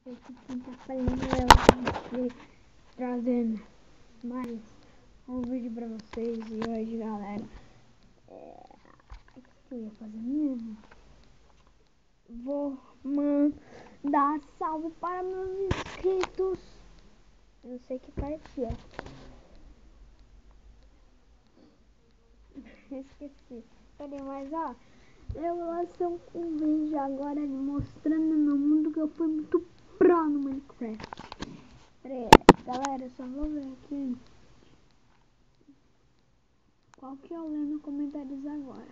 Esse quem tá falando é o trazendo mais um vídeo pra vocês. E hoje, galera, o que eu ia fazer mesmo? Vou mandar salve para meus inscritos. Eu não sei que parte é. Esqueci. Peraí, mas ó, eu lancei um vídeo agora mostrando no mundo que eu fui muito pro no Minecraft. Peraí, galera, eu só vou ver aqui qual que eu leio nos comentários agora.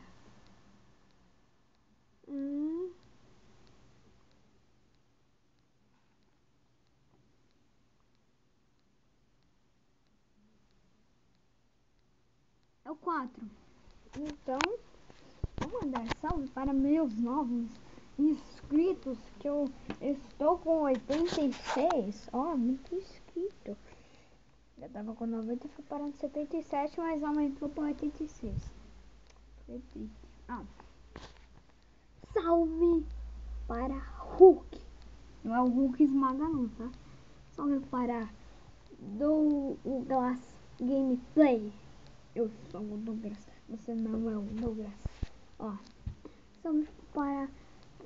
É o 4. Então, vou mandar salve para meus novos inscritos, que eu estou com 86. Ó, muito inscrito. Já tava com 90 e fui parar no 77, mas aumentou para 86. Ah. Salve para Hulk. Não é o Hulk esmaga não, tá? Salve para Douglas Gameplay. Eu sou o Douglas, você não é o Douglas. Ó, salve para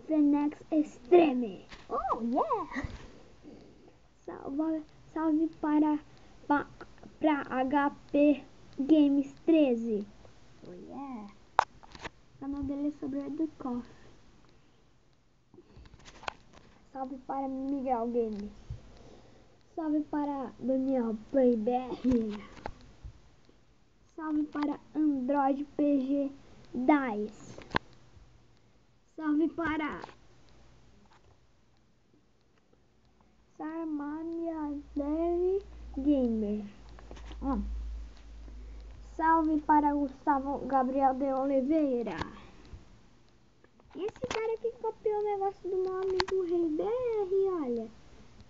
Fenex Extreme. Oh, yeah! Salve para HP Games 13. Oh, yeah! O canal dele é sobre o Coffee. Salve para Miguel Games. Salve para Daniel Playback. Salve para Android PG 10. Salve para Sarmania Dev Gamer. Salve para Gustavo Gabriel de Oliveira. E esse cara aqui copiou o negócio do meu amigo Rei BR, olha.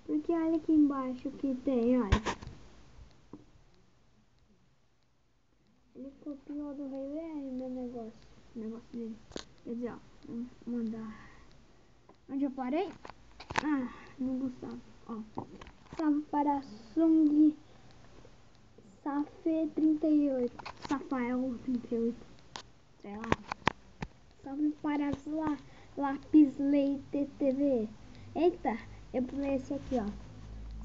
Porque olha aqui embaixo que tem, olha. Ele copiou do Rei BR meu negócio. O negócio dele. Quer dizer, ó. Vamos mandar. Onde eu parei? Ah, no Gustavo. Ó. Salve para Sung Safe 38. Safael 38. Sei lá. Salve para as Lápis Leite TV. Eita, eu pulei esse aqui, ó.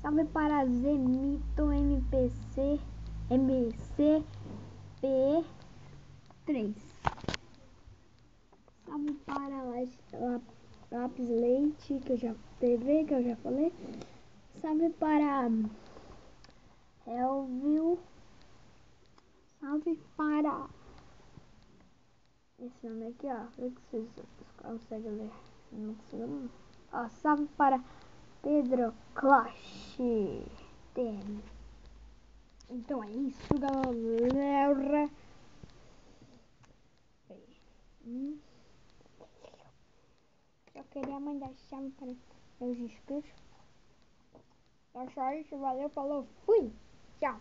Salve para Zemito MPC MCP3. Salve para Lápis Leite que eu já falei. Salve para Elvio. Salve para esse nome aqui, ó. Vê que vocês conseguem ler. Não consigo não. Ó, salve para Pedro Clash TM. Então é isso, galera. Eu queria mandar chave para meus inscritos. É só isso, valeu, falou, fui, tchau.